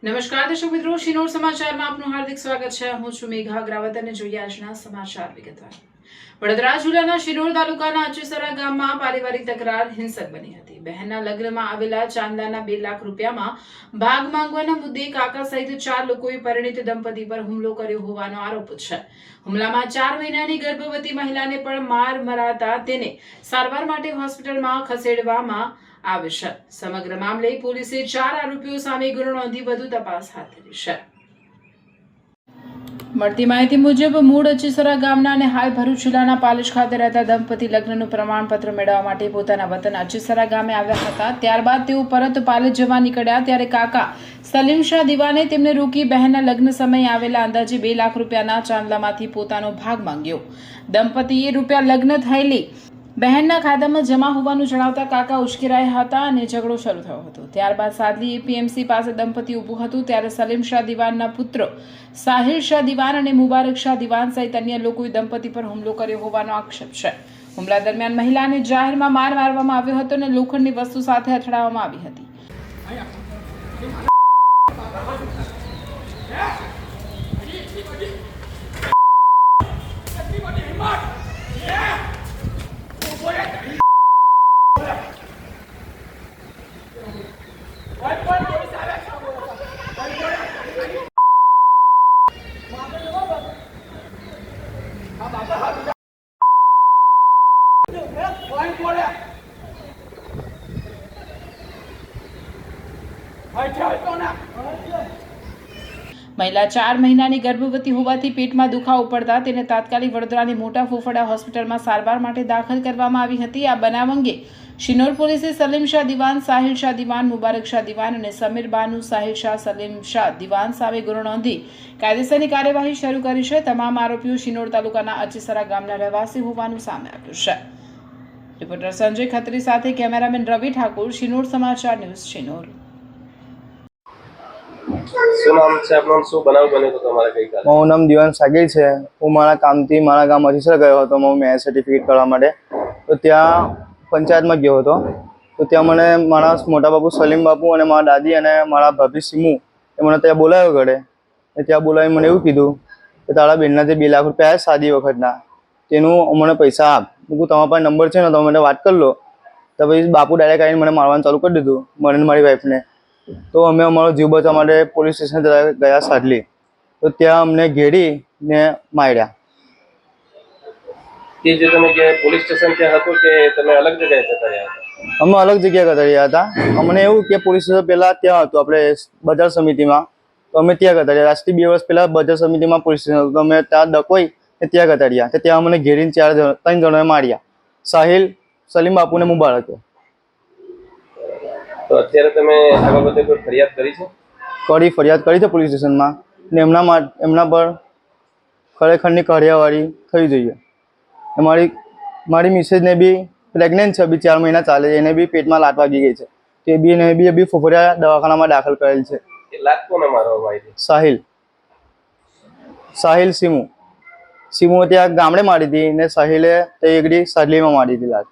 નમસ્કાર દર્શક મિત્રો, શિનોર સમાચારમાં આપનું હાર્દિક સ્વાગત છે। હું છું મેઘા અગ્રવાલ અને જોઈએ આજના સમાચાર વિગતવાર। વડોદરા જિલ્લાના શિનોર તાલુકાના અચેસરા ગામમાં પારિવારિક તકરાર હિંસક બની હતી। બહેનના લગ્નમાં આવેલા ચાંદાના 2 લાખ રૂપિયામાં ભાગ માંગવાના મુદ્દે કાકા સહિત 4 લોકોએ પરિણીત દંપતી પર હુમલો કર્યો હોવાનો આરોપ છે। હુમલામાં 4 મહિનાની ગર્ભવતી મહિલાને પણ માર મરાતા તેને સારવાર માટે હોસ્પિટલમાં ખસેડવામાં આવે છે। સમગ્ર મામલે પોલીસે 4 આરોપીઓ સામે ગુનો નોંધી વધુ તપાસ હાથ ધરી છે। મળતી માહિતી મુજબ મૂળ અચેસરા ગામના અને હાલ ભરૂચ જિલ્લાના પાલેજ ખાતે રહેતા દંપતી લગ્નનું પ્રમાણપત્ર મેળવવા માટે પોતાના વતન અચેસરા ગામે આવ્યા હતા। ત્યારબાદ તેઓ પરત પાલેજ જવા નીકળ્યા ત્યારે કાકા સલીમ શાહ દિવાને તેમને રોકી બહેનના લગ્ન સમયે આવેલા અંદાજે 2 લાખ રૂપિયાના ચાંદલામાંથી પોતાનો ભાગ માંગ્યો। દંપતીએ રૂપિયા લગ્ન થયેલી બહેનના ખાતામાં જમા હોવાનું જણાવતા કાકા ઉશ્કેરાયા હતા અને ઝઘડો શરૂ થયો હતો। ત્યારબાદ સાદલી એપીએમસી પાસે દંપતી ઊભું હતું ત્યારે સલીમ શાહ દિવાનના પુત્ર સાહિલ શાહ દિવાન અને મુબારક શાહ દિવાન સહિત અન્ય લોકોએ દંપતી પર હુમલો કર્યો હોવાનો આક્ષેપ છે। હુમલા દરમિયાન મહિલાને જાહેરમાં માર મારવામાં આવ્યો હતો અને લોખંડની વસ્તુ સાથે અથડાવવામાં આવી હતી। મહિલા 4 મહિનાની ગર્ભવતી હોવાથી પેટમાં દુખાવો પડતા તેને તાત્કાલિક વડોદરાની મોટા ફોફડા હોસ્પિટલમાં સારવાર માટે દાખલ કરવામાં આવી હતી। આ બનાવ અંગે શિનોર પોલીસે સલીમ શાહ દિવાન, સાહિલ શાહ દિવાન, મુબારક શાહ દિવાન અને સમીર બાનુ સાહિલ શાહ સલીમ શાહ દિવાન સામે ગુનો નોંધી કાયદેસરની કાર્યવાહી શરૂ કરી છે। તમામ આરોપીઓ શિનોર તાલુકાના અચેસરા ગામના રહેવાસી હોવાનું સામે આવ્યું છે। રિપોર્ટર સંજય ખત્રી સાથે કેમેરામેન રવિ ઠાકોર, શિનોર સમાચાર ન્યૂઝ, શિનોર। શું નામ છે આપનું? શું બનાવ બન્યો તો તમારે ગઈકાલે? મારું નામ દિવાન સાગીર છે। હું મારા કામથી મારા ગામ અચેસરા ગયો હતો મેરેજ સર્ટિફિકેટ કરવા માટે। તો ત્યાં પંચાયતમાં ગયો હતો તો ત્યાં મને મારા મોટા બાપુ સલીમ બાપુ અને મારા દાદી અને મારા ભાભી સીમુ એ મને ત્યાં બોલાવ્યો ઘરે। ત્યાં બોલાવી મને એવું કીધું કે તારા બેનના જે 2 લાખ રૂપિયા શાદી વખતના તેનું મને પૈસા આપ। હું તમારા પાસે નંબર છે ને તમે મને વાત કરી લો। તો પછી બાપુ ડાયરેક્ટ આવીને મને મારવાનું ચાલુ કરી દીધું, મને મારી વાઈફને। તો અમે અમારો જીવ બચાવવા માટે પોલીસ સ્ટેશન ગયા સાદલી। તો ત્યાં અમને ઘેરીને માર્યા। તે જે તમે કે પોલીસ સ્ટેશન ત્યાં હતો કે તમે અલગ જગ્યાએ જતા રહ્યા હતા? અમે અલગ જગ્યાએ જતા રહ્યા હતા। અમને એવું કે પોલીસ સ્ટેશન પહેલાં ત્યાં હતું આપણે બજાર સમિતિમાં, તો અમે ત્યાં જતા રહ્યા। આજથી 2 વર્ષ પહેલાં બજાર સમિતિમાં પોલીસ સ્ટેશન હતું તો અમે ત્યાં ડકોઈ ત્યાં જતા રહ્યા। તો ત્યાં અમને ઘેરીને 3 જણોએ માર્યા, સાહિલ, સલીમ બાપુ ને મુબારકે। તો અત્યારે તમે આ બાબતે કોઈ ફરિયાદ કરી છે? ફરિયાદ કરી છે પોલીસ સ્ટેશનમાં ને એમના પર ખરેખરની કાર્યવાહી થવી જોઈએ। મારી મિસેસને બી પ્રેગ્નન્ટ છે, બી 4 મહિના ચાલે છે, એને બી પેટમાં લાત વાગી ગઈ છે। તે બી એને બી ફોફડિયા દવાખાનામાં દાખલ કરેલ છે। એ લાત કોને મારવામાં આવી? સાહિલ સીમુ ત્યાં ગામડે મારી હતી ને સાહિલે તે એકડી સાદલીમાં મારી હતી લાત।